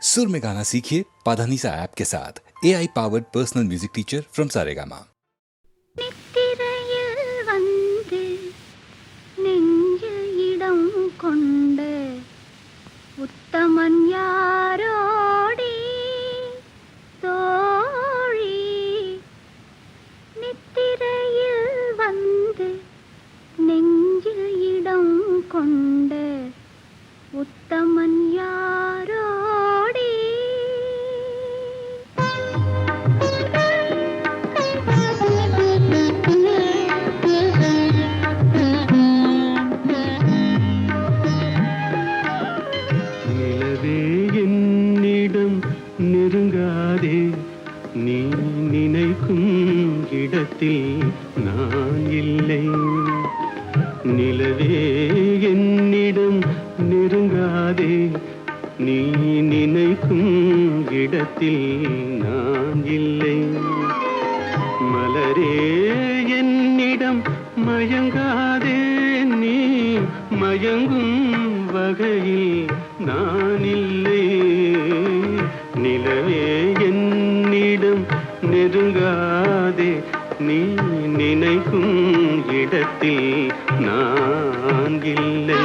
सुर में गाना सीखिए पाधानीसा ऐप के साथ AI powered personal music teacher from Saregama. நித்திரையில் வந்து நெஞ்சில் இடம் கொண்ட உத்தமன் யாரோடி தோழி, நித்திரையில் வந்து நெஞ்சில் இடம் கொண்ட உத்தமன் யாரோடி. நெருங்காதே, நீ நினைக்கும் இடத்தில் நான் இல்லை. நிலவே என்னிடம் நெருங்காதே, நீ நினைக்கும் இடத்தில் நான் இல்லை. மலரே என்னிடம் மயங்காதே, நீ மயங்கும் வகையில் நான் இல்லை. நிலவே என்னிடம் நெருங்காதே, நீ நினைக்கும் இடத்தில் நான் இல்லை.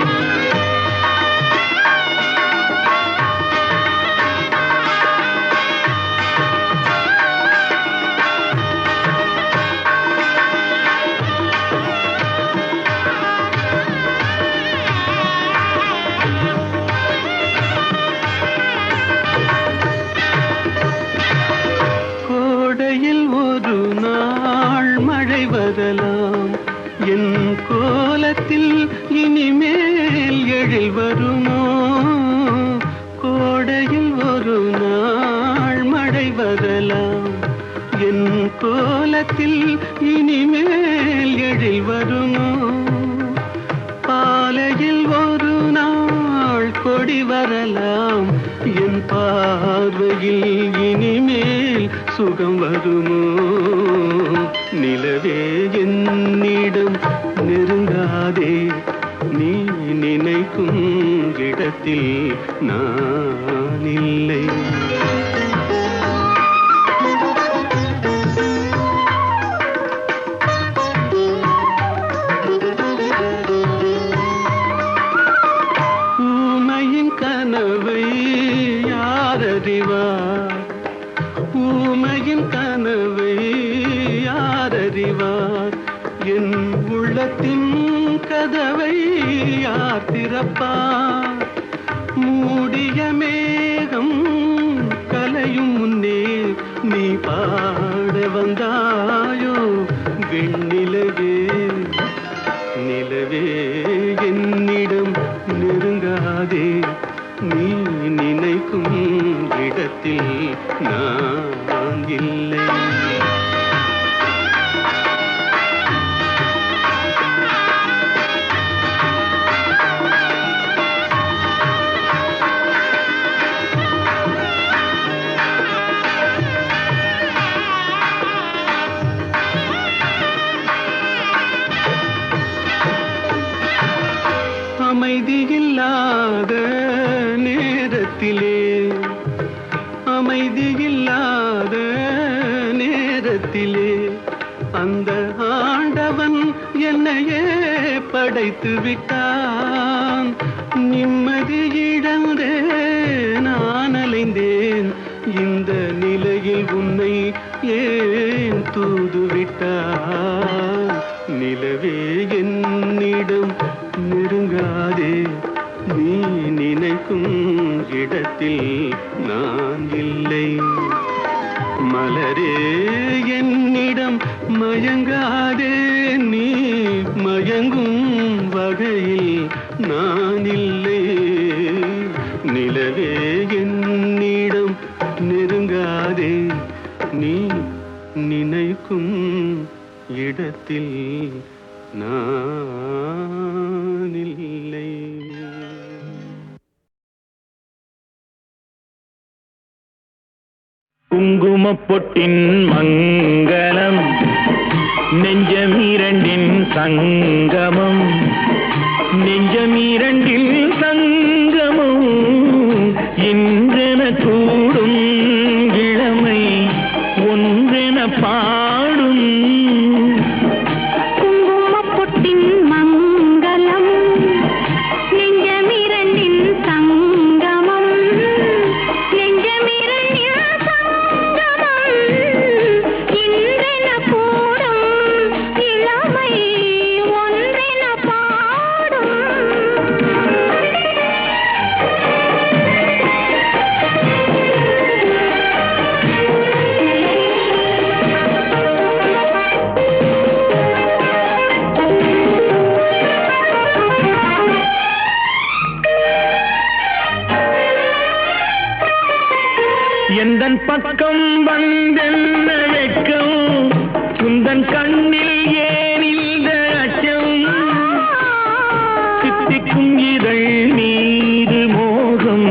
ஒரு நாள் மழை வரலாம், என் கோலத்தில் இனிமேல் எழில் வருமோ? கோடையில் ஒரு நாள் மழை வரலாம், என் கோலத்தில் இனிமேல் எழில் வருமோ? பாலையில் ஒரு நாள் கொடி வரலாம், என் பார்வையில் இனிமேல் சுகம் வருமோ? நிலவே என்னிடம் நெருங்காதே, நீ நினைக்கும் இடத்தில் நான் இல்லை. ஊமையின் கனவை யாரறிவார், ஊமையின் கனவை யாரறிவார்? என் உள்ளத்தின் கதவை யார் திறப்பார்? மூடிய மேகம் கலையும் முன்னே நீ பாட வந்தாயோ வெண்ணிலவே? நிலவே என்னிடம் நெருங்காதே, நீ நினைக்கும் இடத்தில் நான் இல்லை. அமைதியில்லாத நேரத்திலே, அமைதியில்லாத நேரத்திலே அந்த ஆண்டவன் என்னையே படைத்து விட்டான். நிம்மதி இழந்தே நான் அலைந்தேன், இந்த நிலையில் உன்னை ஏன் தூது விட்டான்? நிலவே என்னிடம் நெருங்காதே, நீ நினைக்கும் இடத்தில் நான் இல்லை. மலரே என்னிடம் மயங்காதே, நீ மயங்கும் வகையில் நான் இல்லை. நிலவே என்னிடம் நெருங்காதே, நீ நினைக்கும் இடத்தில் நான் இல்லை. குங்குமப்பொட்டின் மங்களம், நெஞ்சமீரண்டின் சங்கமம், நெஞ்சமீரண்டில் சங்கமம் இன்று ஒன்றென கூடும் இளமை ஒன்றென பாடும் குங்குமப்பொட்டின் மங்களம் நெஞ்சமிரண்டின் சங்கமம் நெஞ்சமிரண்டின் சங்கமம் இன்றென கூடும் இளமை ஒன்றென பாடும் எந்தன் பக்கம் வந்தென்ன வெட்கம் குந்தன் கண்ணில் ஏன் இந்த அச்சம் சித்திக்கும் இதழ் மீது மோகம்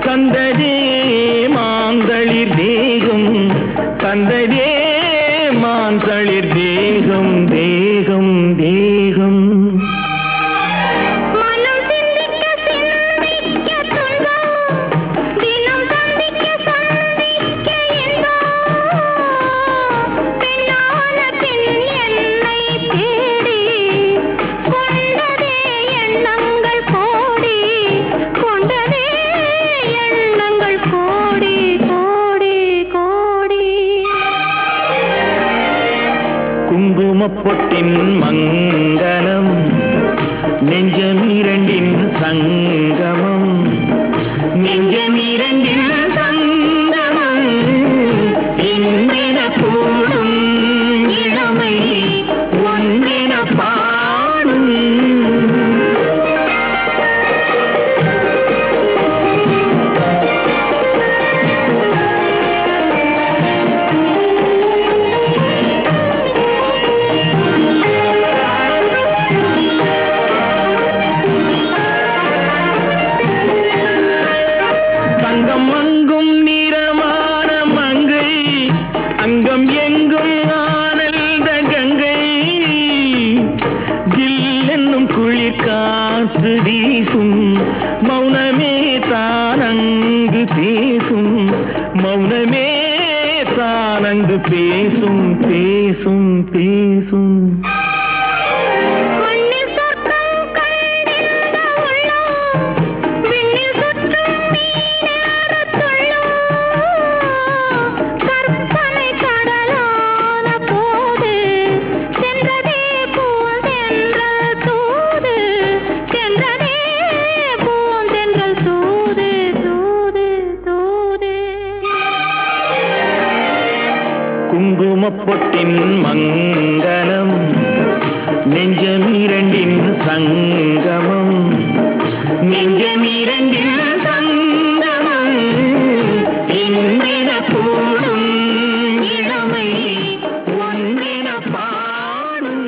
தந்ததே மாந்தளிர் தேகம் தந்ததே மாந்தளிர் தேகம் தேகம் தேகம் மனம் சிந்திக்க சிந்திக்க துன்பம் தினம் சந்திக்க சந்திக்க இன்பம் பெண்ணான பெண் என்னை தேடி கொண்டதே எண்ணங்கள் கோடி கொண்டதே எண்ணங்கள் கோடி கோடி கோடி குங்குமப்பொட்டின் மங்களம் நெஞ்சமிரண்டின் சங்கமம் நெஞ்சமிரண்டின் சங்கமம் இன்றென கூடும் இளமை ஒன்றென பாடும் தங்கம் அங்கும் நிறமான மங்கை அங்கம் எங்கும் ஆனந்த கங்கை ஜில் என்னும் குளிர் காற்று வீசும் மௌனமே தானங்கு பேசும் மௌனமே தானங்கு பேசும் பேசும் பேசும் மண்ணில் சொர்க்கம் கண்டிருந்த உள்ளம் விண்ணில் சுற்றும் மீனேறத் துள்ளும் கற்பனை கடலான போது சென்றதே பூந்தென்றல் தூது சென்றதே பூந்தென்றல் தூது தூது தூது குங்குமப்பொட்டின் மங்களம் நெஞ்சமிரண்டின் சங்கமம் நெஞ்சமிரண்டின் சங்கமம் இன்றென கூடும் இளமை ஒன்றென பாடும்.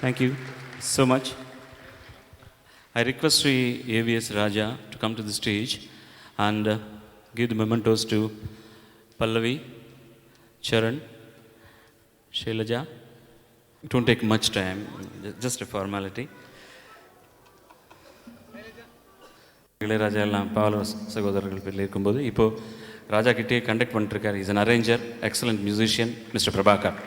Thank you so much. I request Sri AVS Raja to come to the stage and give the mementos to Pallavi, Charan, Shailaja. It won't take much time, just a formality. Ilaiyaraaja எல்லாம் பாவலர் சகோதரர்கள் பேரில் இருக்கும்போது இப்போது ராஜா கிட்டே கண்டக்ட் பண்ணிட்டுருக்கார். Is an arranger, excellent musician, mister Prabhakar.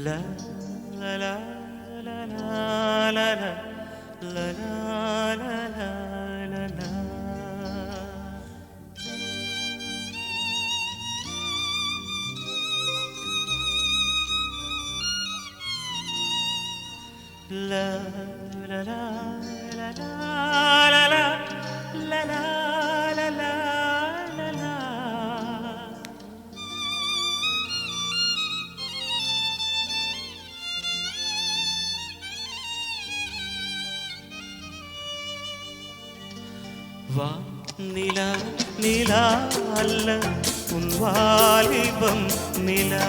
La la la la la la la la la la la. La la la la la la la la la la la la. வா நிலா நிலா அல்ல உன் வாலிபம் நிலா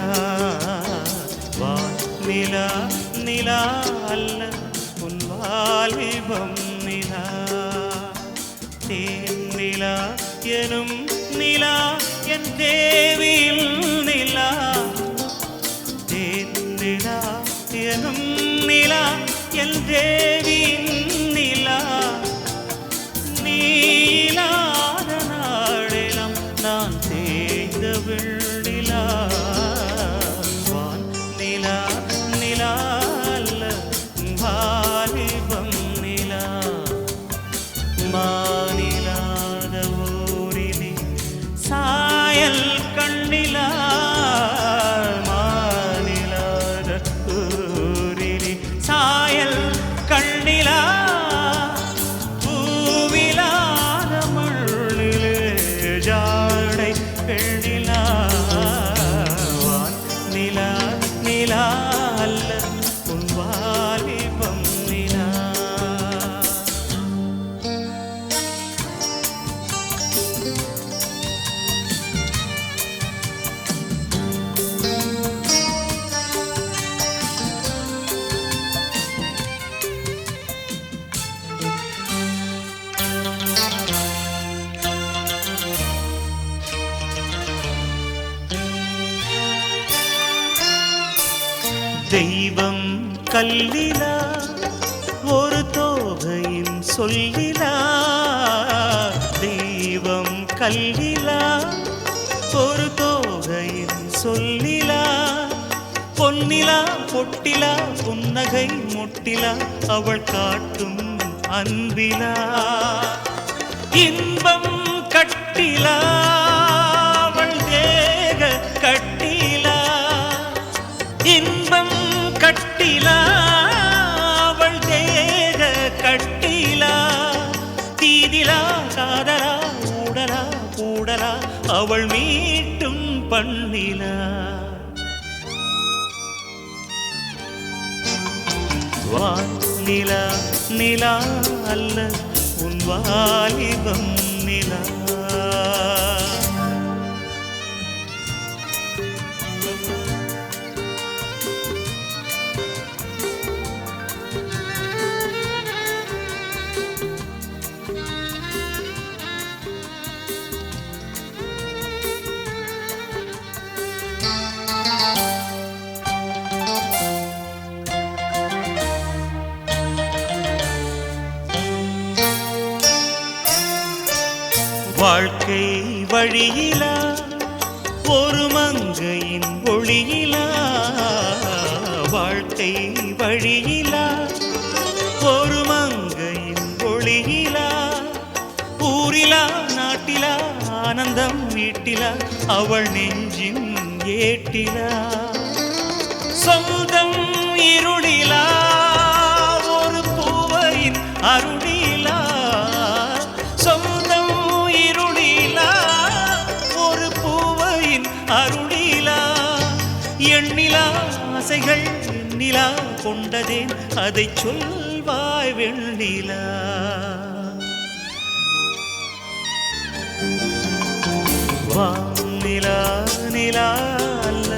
வா நிலா நிலா அல்ல உன் வாலிபம் நிலா தேன் நிலா எனும் நிலா என் தேவியில் நிலா தேன் நிலா எனும் நிலா என் தேவியின் நிலா நீலாத நாடெல்லாம் நான் தேய்ந்த வெள்ளிலா வான் நிலா நிலா அல்ல வாலிபம் நிலா மானிலாத ஊரிலே சாயல் கண்ணிலா மானிலாத ஊரிலே சாயல் கண்ணிலா பூவிலாத மண்ணிலே ஜாடை பெண்ணிலா வான் நிலா நிலா அல்ல உன் வாலிபம் நிலா தெய்வம் கல்லிலா ஒரு தோகையின் சொல்லிலா தெய்வம் கல்லிலா ஒரு தோகையின் சொல்லிலா பொன்னிலா பொட்டிலா புன்னகை முட்டிலா அவள் காட்டும் அன்பிலா இன்பம் கட்டிலா அவள் தேக கட்டிலா இன்பம் கட்டிலா அவள் தேக கட்டிலா தீதிலா காதலா ஊடலா கூடலா அவள் மீட்டும் பண்ணிலா வான் நிலா நிலா அல்ல உன் வாலிபம் நிலா வாழ்க்கை வழியிலா ஒரு மங்கையின் ஒளியிலா வாழ்க்கை வழியிலா ஒரு மங்கையின் ஒளியிலா ஊரிலா நாட்டிலா ஆனந்தம் வீட்டிலா அவள் நெஞ்சின் ஏட்டிலா சொந்தம் இருளிலா ஒரு பூவையின் அருளிலா சொந்தம் இருளிலா ஒரு பூவையின் அருளிலா எண்ணிலா ஆசைகள் எண்ணிலா கொண்டதேன் அதை சொல்வாய் வெண்ணிலா வானிலா நிலா அல்ல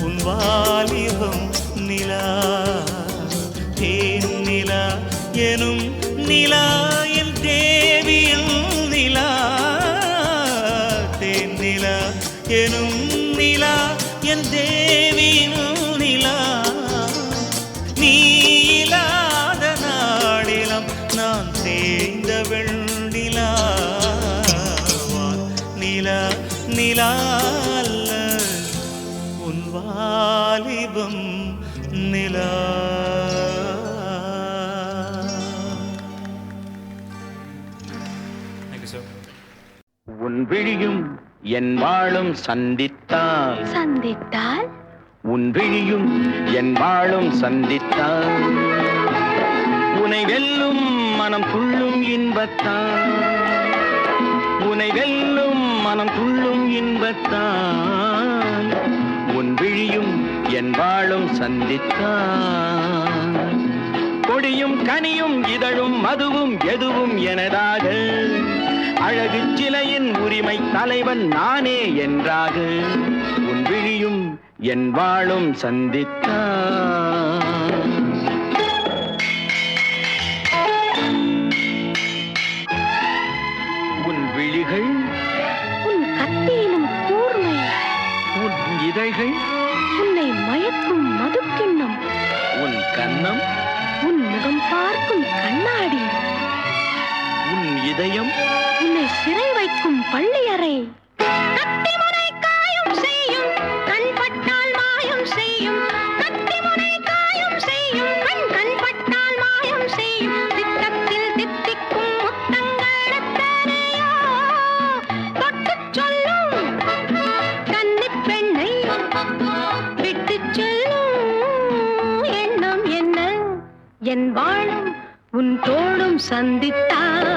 உன் வாலிபம் நிலா தேன் நிலா எனும் நிலா என் தேவியில் நிலா தேன் நிலா எனும் நிலா என் தேவியில் நிலா நீ இல்லாத நாளிலம் நான் தேய்ந்த வெண்ணிலா நிலா நிலா அல்ல உன் வாலிபம் நிலா உன் விழியும் என் வாழும் சந்தித்தால் சந்தித்தால் உன் விழியும் என் வாழும் சந்தித்தால் உனை வெல்லும் மனம் துள்ளும் இன்பத்தான் உனை வெல்லும் மனம் துள்ளும் இன்பத்தான் உன் விழியும் என் வாழும் சந்தித்தான் கொடியும் கனியும் இதழும் மதுவும் எதுவும் எனதாக அழகு சிலையின் உரிமை தலைவன் நானே என்றாக உன் விழியும் என் வாழும் சந்தித்தான் உன் விழிகள் இதழ்கள், உன்னை மயக்கும் மதுக்கிண்ணம், உன் கன்னம், உன் முகம் பார்க்கும் கண்ணாடி, உன் இதயம், உன்னை சிறை வைக்கும் பள்ளியறை. கத்திமுனை காயம் செய்யும் கண் பட்டால் மாயம் செய்யும், கத்திமுனை காயம் செய்யும் கண் பட்டால் மாயம் செய்யும், சித்தத்தில் தித்திக்கும் முத்தங்கள் எத்தனையோ தொட்டுச் சொல்லும் கன்னிப் பெண்ணை விட்டுச் சொல்லும் எண்ணம் என்ன? என் வாழும் உன் தோளும் சந்தித்தால்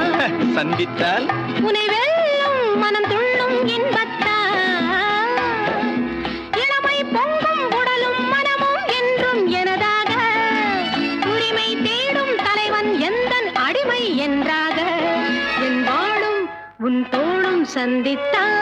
சந்தித்தால் உனை வெல்லும் மனம் துள்ளும் இன்பத்தால், இளமை பொங்கும் உடலும் மனமும் என்றும் எனதாக, உரிமை தேடும் தலைவன் எந்தன் அடிமை என்றாக, என் வாழும் உன் தோளும் சந்தித்தால்.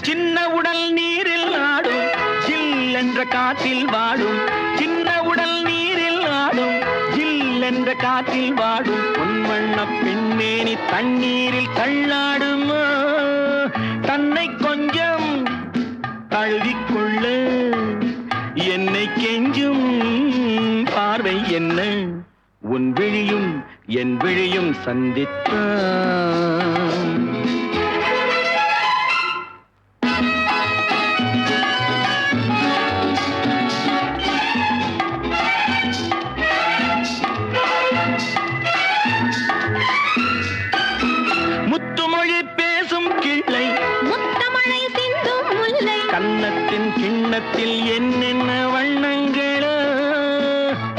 சின்ன உடல் நீரில் ஆடும், ஜில் என்ற காற்றில் வாடும், சின்ன உடல் நீரில் ஆடும், ஜில் என்ற காற்றில் வாடும், பொன்வண்ண பெண்மேனி தண்ணீரில் தள்ளாடுமா, தன்னை கொஞ்சம் தழுவிக்கொள்ள என்னை கெஞ்சும் பார்வை என்ன? உன் விழியும் என் விழியும் சந்தித்தான். முத்துமொழி பேசும் கிள்ளை, முத்தமழை சிந்தும் முல்லை, கன்னத்தின் கிண்ணத்தில் என்னென்ன வண்ணங்களோ,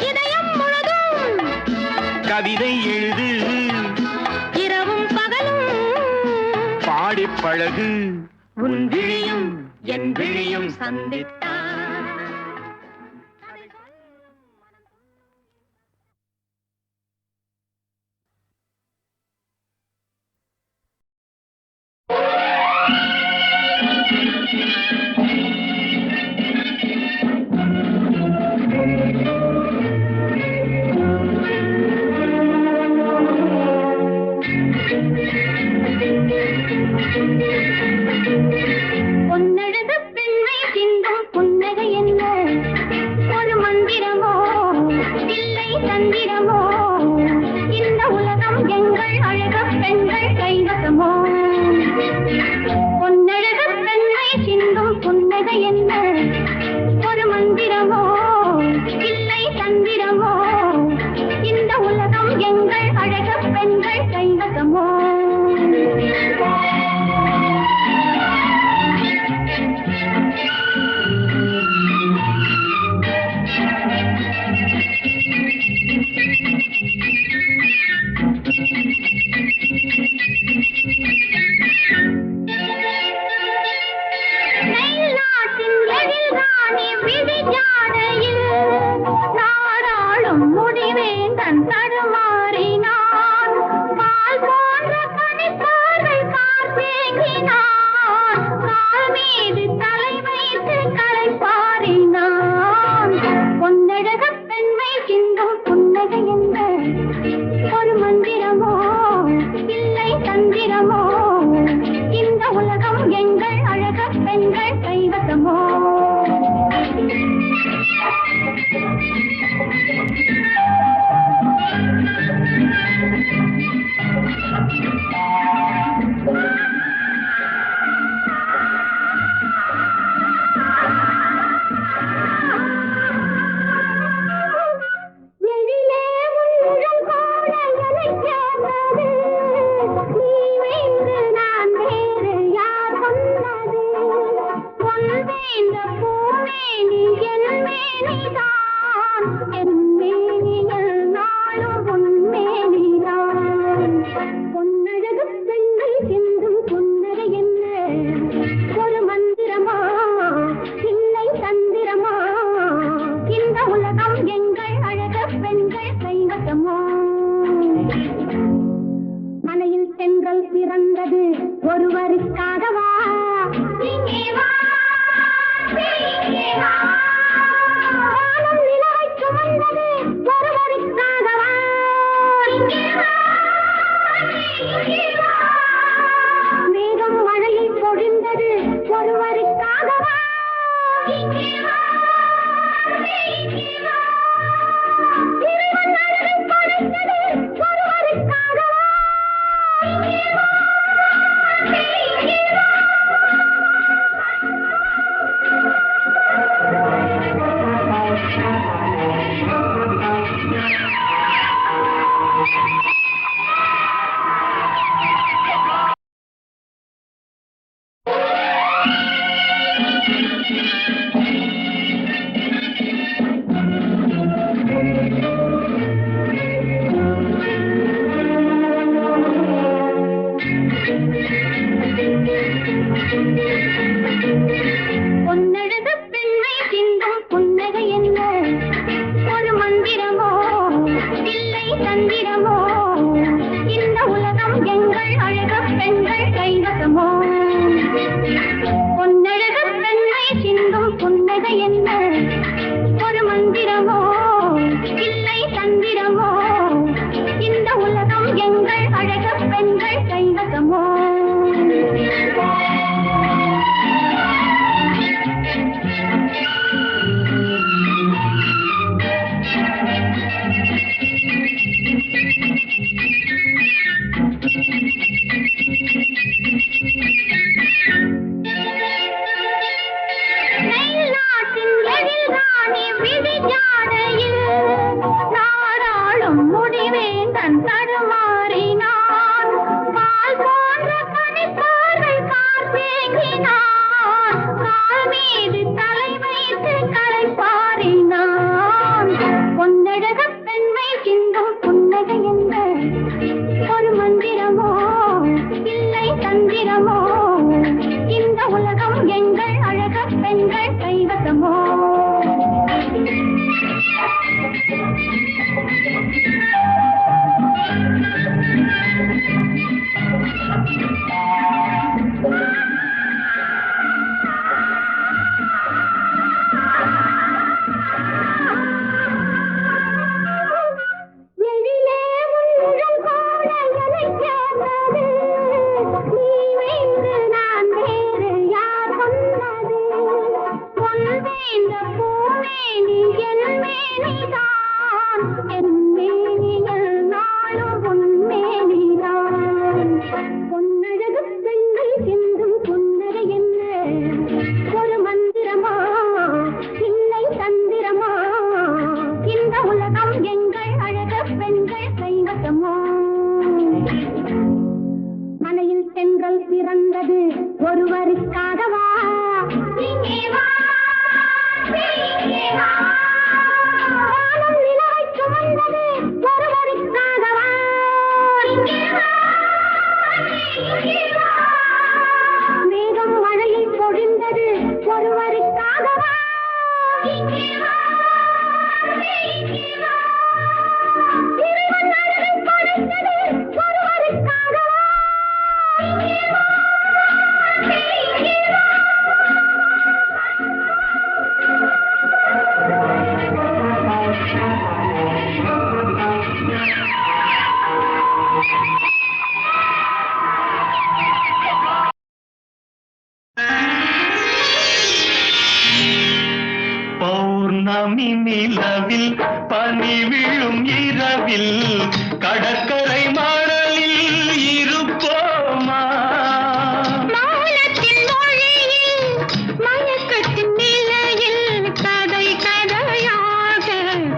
இதயம் முழுதும் கவிதை எழுது, இரவும் பகலும் பாடிப் பழகு, உன் விழியும் என் விழியும் சந்தித்தான். பொன்னெழுது பெண்ணை சிந்தும் புன்னை தென்றல் பிறந்தது ஒருவருக்காகவா இங்கே வா இங்கே வா வானம் நிலவை சுமந்தது ஒருவருக்காகவா இங்கே வா இங்கே வா மேகம் மழையை பொழிந்தது ஒருவருக்காகவா இங்கே வா இங்கே வா இறைவன் அழகை படைத்தது ஒருவருக்காகவா இங்கே வா இங்கே வா பொன்னழகு பெண்மை சிந்தும் புன்னகை என்ன ஒரு மந்திரமோ இல்லை தந்திரமோ இந்த உலகம் எங்கள் அழகு பெண்கள் கைவசமோ பொன்னழகு பெண்மை சிந்தும் புன்னகை என்ன ஒரு மந்திரமோ இல்லை தந்திரமோ இந்த உலகம் எங்கள் அழகு பெண்கள் கைவசமோ நாட்டின் எழில்ராணி விழிஜாடையில் நாடாளும் முடிவேந்தன் தடுமாறினான் பால் போன்ற பனிப்பாறை காற்றேங்கினான் கால் மீது தலை வைத்து களைப்பாறினான் பொன்னழகு பெண்மை சிந்தும் புன்னகை என்ன ஒரு மந்திரமோ இல்லை தந்திரமோ இந்த உலகம் எங்கள் அழகு பெண்கள் கைவசமோ வெளியே உள்ளம் போல எனைச் சேர்ந்தது நீ வேண்டு நான் வேறு யார் சொன்னது பொன் வேண்ட பூமேனி என் மேனிதான் என் மேனியில் நாளும் உன் மேனிதான் பொன்னழகு பெண்கள் சிந்தும் புன்னகை என்ன ஒரு மந்திரமா இல்லை தந்திரமா இந்த உலகம் எங்கள் அழகு பெண்கள் கைவசமோ மலையில் தென்றல் பிறந்தது ஒருவருக்காகவா இங்கே வா இங்கே வா வானம் நிலவை சுமந்தது ஒருவருக்காகவா இங்கே வா இங்கே வா மேகம் மழையை பொழிந்தது ஒருவருக்காகவா இங்கே வா இங்கே வா இறைவன் அழகை படைத்தது ஒருவருக்காகவா இங்கே வா இங்கே வா பௌர்ணமி நிலவில் பனி விழும் இரவில் கடற்கரை மணலில் இருப்போமா மௌனத்தின் மொழியில் மயக்கத்தின் நிலையில் கதை கதையாக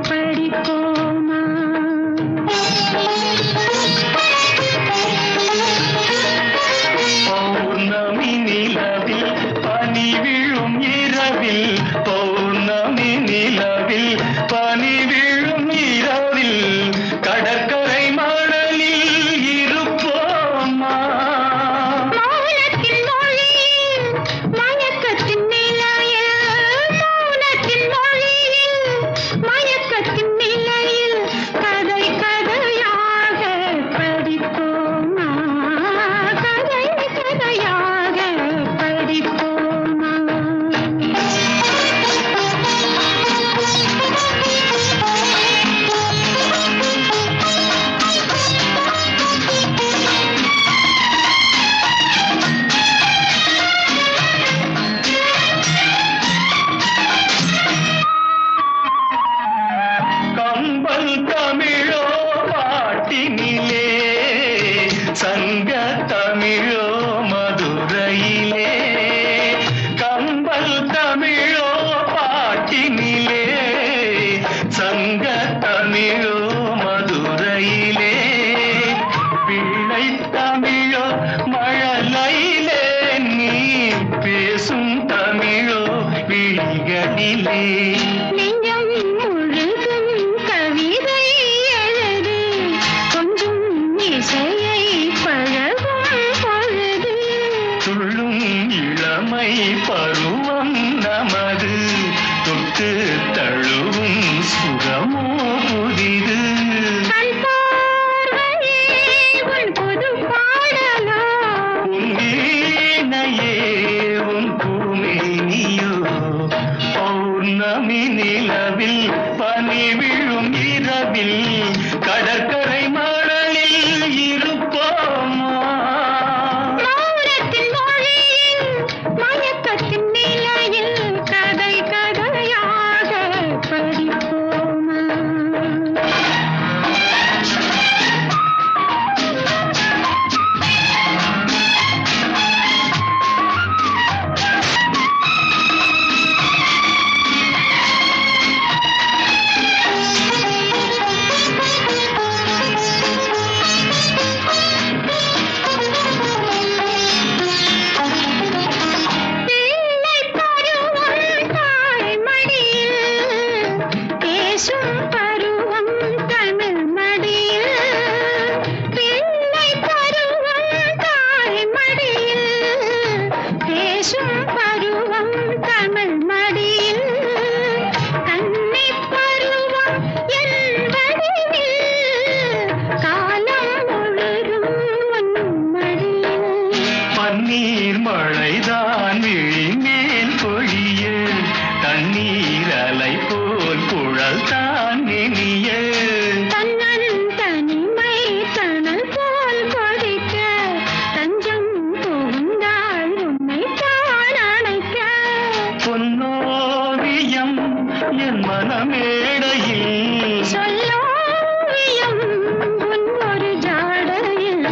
படிப்போமா பௌர்ணமி நிலவில் பனி விழும் இரவில் பௌர்ணமி நிலவில் பனி விழும் இரவில் சங்க தமிழோ மதுரையிலே, கம்பல் தமிழோ பாட்டினிலே. சங்க தமிழோ மதுரையிலே, பிள்ளை தமிழோ மழலையிலே, நீ பேசும் தமிழோ விழிகளிலே. நெஞ்சம் முழுதும் கவிதை எழுது, கொஞ்சம் இசையை பழகும் பொழுது. துள்ளும் இளமை பருவம் நமது, தொட்டு தழுவும் சுகமோ புதிது. கண் பார்வையே உன் புது பாடலோ, உன் வீணையே உன் பூமேனியோ, பௌர்ணமி நிலவில் பனி விழும் இரவில் கடற்கரை மணலில் இருப்போமா. மௌனத்தின் மொழியில் மயக்கத்தின் நிலையில் கதை கதையாக படிப்போமா. பிள்ளை பருவம் தாய்மடியில், பேசும் பருவம் தமிழ் மடியில். பிள்ளை பருவம் தாய்மடியில், பேசும் பருவம் தமிழ் மடியில். கன்னிப் பருவம் என் வடிவில், காலம் முழுதும் உன் மடியில். பன்னீர் மழைதான் விழிமேல் பொழிய, தண்ணீர் அலை போல் குழல் தான் நெனிய. தன்னன் தனிமை தணல் போல் கொதிக்க, தஞ்சம் புகுந்தாள் உன்னை தான் அணைக்க. பொன்னோவியம் என் மனமேடையில், சொல்லோவியம் உன் ஒரு ஜாடையில்,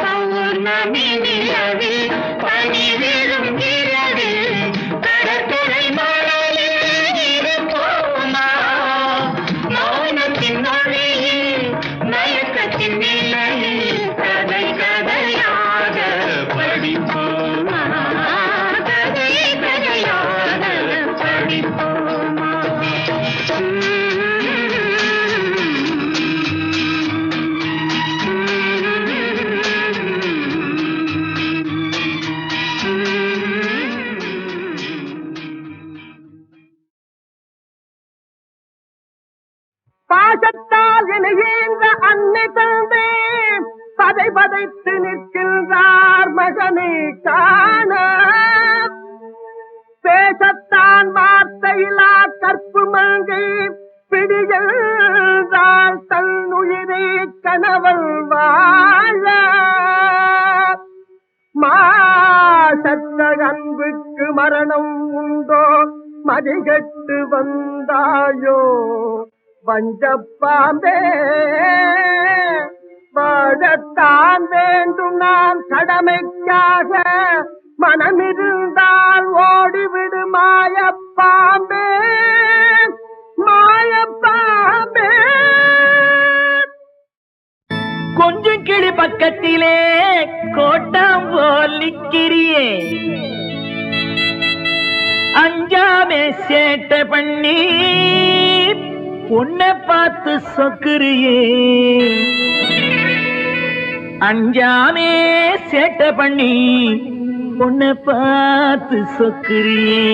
பௌர்ணமி நிலவில் பனி விழும் இரவில் கடற்கரை மணலில் இருப்போமா. மௌனத்தின் மொழியில் மயக்கத்தின் நிலையில் கதை கதையாக படிப்போமா. கதை கதையாக படிப்போமா. பாசத்தால் இணைகின்ற அன்னை தந்தை பதை பதைத்து நிற்கின்றார் மகனை காண. பேசத்தான் வார்த்தையிலா கற்பு மங்கை பிடிகின்றாள் தன் உயிரை கணவன் வாழ. மாசற்ற அன்புக்கு மரணம் உண்டோ, மதிகட்டு வந்தாயோ வஞ்சப்பாம்பே. வாழத்தான் வேண்டும் நாம் கடமைக்காக, மனமிருந்தால் ஓடிவிடு மாயப்பாம்பே, மாயப்பாம்பே. கொஞ்சம் கிளி பக்கத்திலே கோட்டம் போல் நிற்கிறியே, அஞ்சாமே சேட்டை பண்ணி உன்னை பார்த்து சொக்குறியே. அஞ்சாமே சேட்டை பண்ணி உன்னை பார்த்து சொக்குறியே.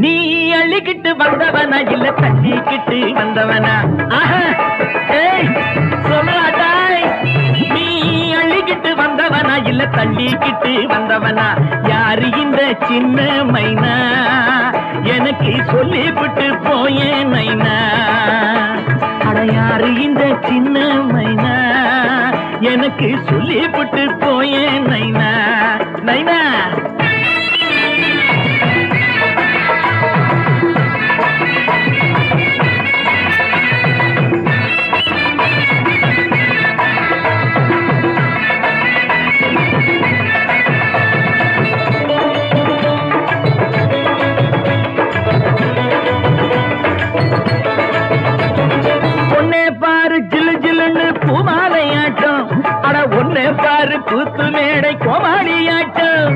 நீ அள்ளிக்கிட்டு வந்தவனா இல்ல தள்ளிக்கிட்டு வந்தவனா? சொல்லாட்டாய். நீ அள்ளிக்கிட்டு வந்தவனா இல்ல தள்ளிக்கிட்டு வந்தவனா? யாரு இந்த சின்ன மைனா, எனக்கு சொல்லிவிட்டு போயே நைனா. அட யாரு இந்த சின்ன மைனா, எனக்கு சொல்லிவிட்டு போயே நைனா. நைனா பாரு கூத்து மேடை கோமாளியாட்டம்,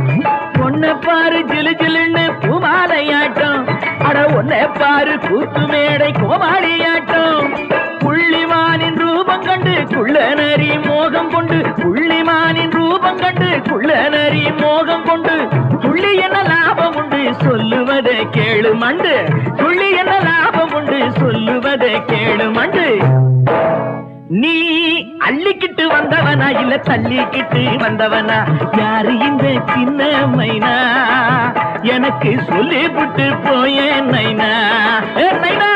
பொண்ணை பாரு ஜிலு ஜிலுன்னு பூமாலையாட்டம். அட ஒன்னை பாரு கூத்து மேடை கோமாளியாட்டம், புள்ளிமானின் ரூபம் கண்டு குள்ள நரி மோகம் கொண்டு, புள்ளிமானின் ரூபம் கண்டு குள்ள நரி மோகம் கொண்டு, துள்ளி என்ன லாபம் உண்டு சொல்லுவதை கேளு மண்டு, துள்ளி என்ன லாபம் உண்டு சொல்லுவதை கேளு மண்டு. நீ அள்ளிக்கிட்டு வந்தவனா இல்ல தள்ளிக்கிட்டு வந்தவனா, யாரு இந்த சின்ன மைனா, எனக்கு சொல்லிவிட்டு போய நைனா. நைனா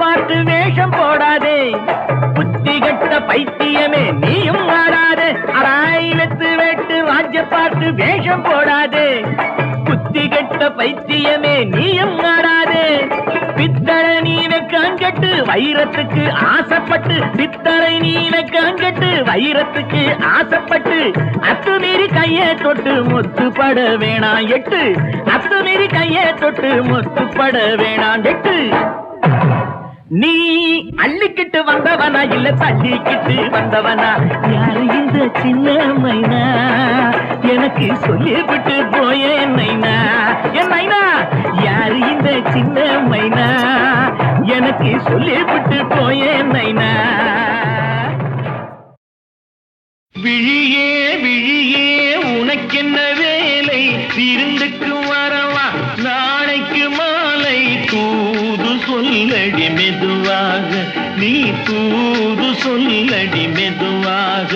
பாட்டு வேஷம் போடாதே, புத்தி கட்ட பைத்தியமே நீயும் ஆடாதே. அராயிலத்து வேட்டு ராஜ்ய பாட்டு வேஷம் போடாதே, புத்தி கட்ட பைத்தியமே நீயும் ஆடாதே. பித்தரை நீ வைக்காங்கட்டு வைரத்துக்கு ஆசைப்பட்டு, பித்தரை நீ வைக்காங்கட்டு வைரத்துக்கு ஆசைப்பட்டு, அத்துமீறி கையை தொட்டு முத்துப்பட வேணாம் எட்டு, அத்துமீறி கையை தொட்டு முத்துப்பட வேணாம் எட்டு. நீ அள்ளிக்கிட்டு வந்தவனா இல்ல தள்ளிக்கிட்டு வந்தவனா, யாரு இந்த சின்ன மைனா, எனக்கு சொல்லிவிட்டு போய நைனா. என் நைனா யாரு இந்த சின்ன மைனா, எனக்கு சொல்லிவிட்டு போய நைனா. விழியே விழியே உனக்கென்ன வேலை, விருந்துக்கு வரலாம் நாளைக்கு மாலை, தூது சொல்லடி மெதுவாக, நீ தூது சொல்லடி மெதுவாக.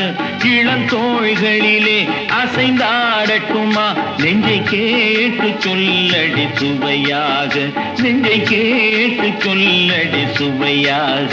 இளந்தோள்களிலே அசைந்தாடட்டுமா, நெஞ்சை கேட்டு சொல்லடி சுவையாக, நெஞ்சை கேட்டு சொல்லடி சுவையாக.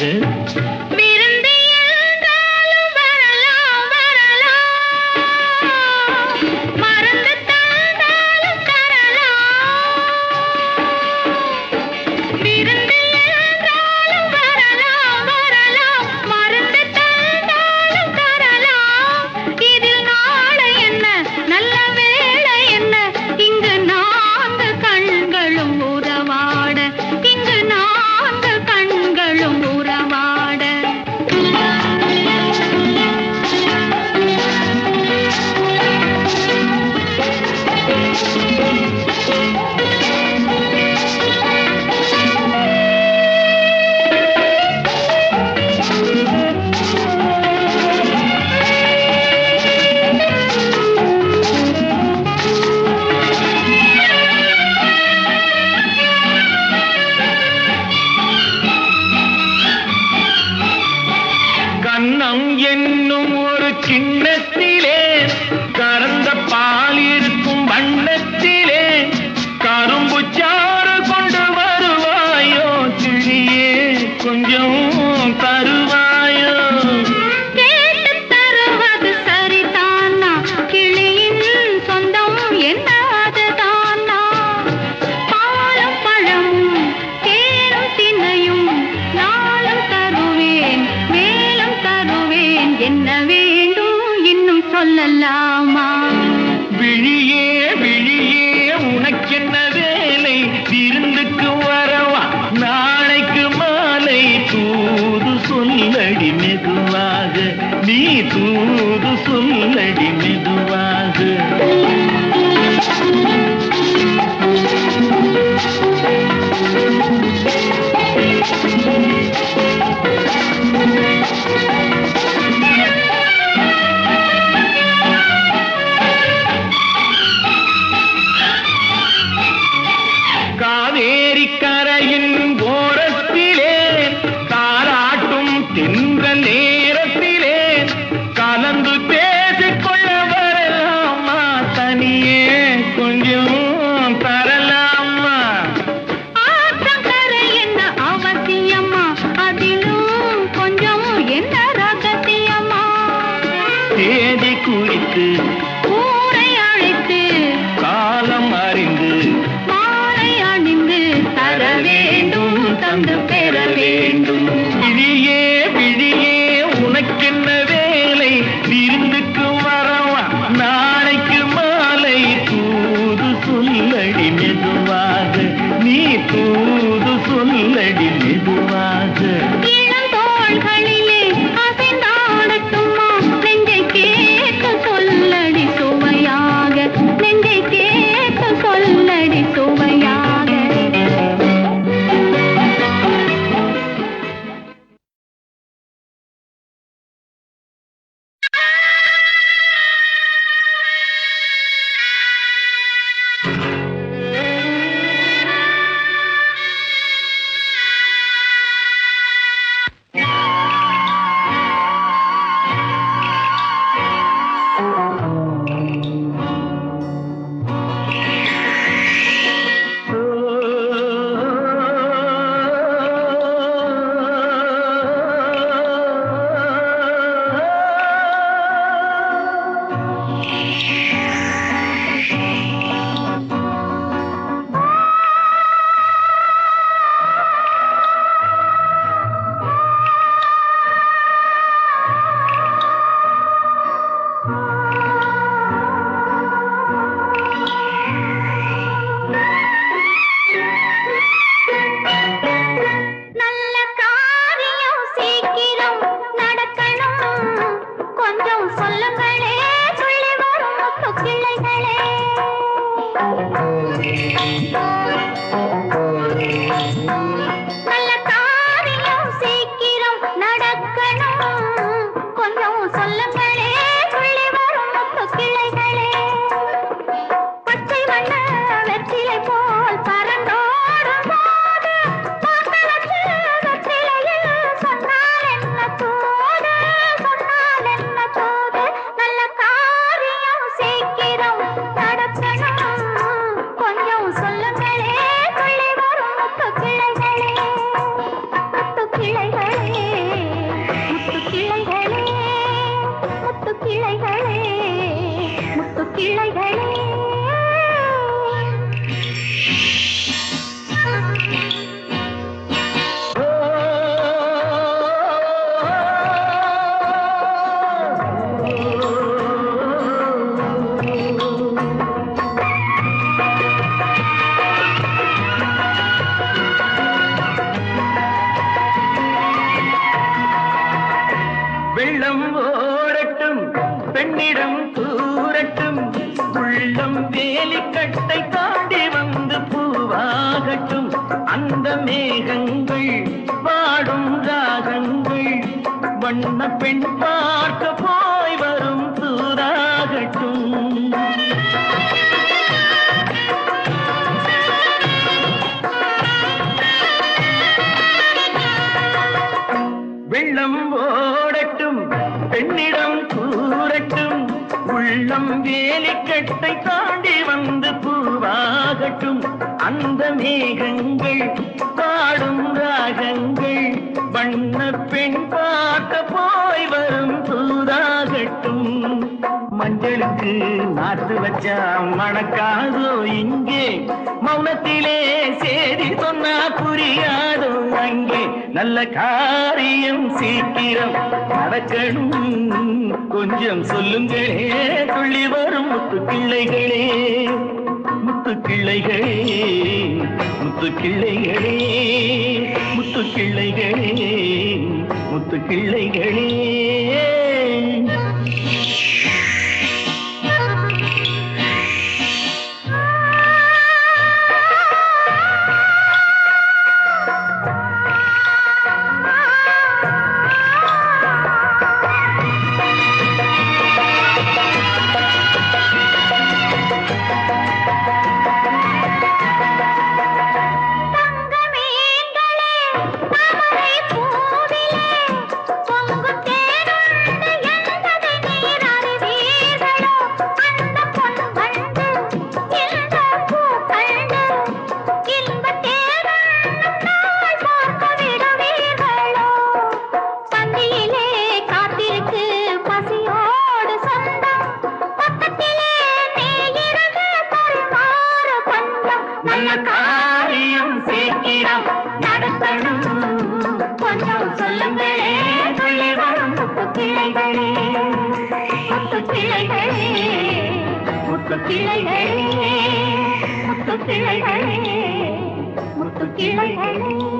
தூது சொல்லடி மெதுவாக. காவேரி கரையின் ஓரத்திலே தாராட்டும் தின்ற நேரத்திலே கலந்து பேசிக்கொள்ள வரலாமா தனி கிளைகளே வெள்ளம் ஓடட்டும் பெண்ணிடம் தூரட்டும் உள்ளம் வேலிக்கட்டை தாண்டி வந்து பூவாகட்டும் அந்த மேகங்கள் பாடும் ராகங்கள் வண்ண பெண் பார்க்க போய் வரும் தூராகட்டும் வெள்ளம் ஓடட்டும் பெண்ணிடம் கூறட்டும் உள்ளம் வேலிக்கட்டை தாண்டி வந்து பூவாகட்டும் அந்த மேகங்கள் பாடும் ராகங்கள் வண்ண பெண் பார்க்க போய் வரும் தூதாகட்டும் மஞ்சளுக்கு நாட்டு வச்சா மணக்காதோ இங்கே மௌனத்திலே சேதி சொன்னா புரியாதோ அங்கே நல்ல காரியம் சீக்கிரம் நடக்கணும் கொஞ்சம் சொல்லுங்களே துள்ளி வரும் முத்து கிள்ளைகளே முத்து கிள்ளைகளே முத்து கிள்ளைகளே முத்து கிள்ளைகளே முத்து கிள்ளைகளே காரியம் சீக்கிரம் நடத்தணும் கொஞ்சம் சொல்லுங்களே சொல்லி வரும் முத்து கிளைகளே முத்து கிளைகளே முத்து கிளைகளே முத்து கிளைகளே முத்து கிளைகளே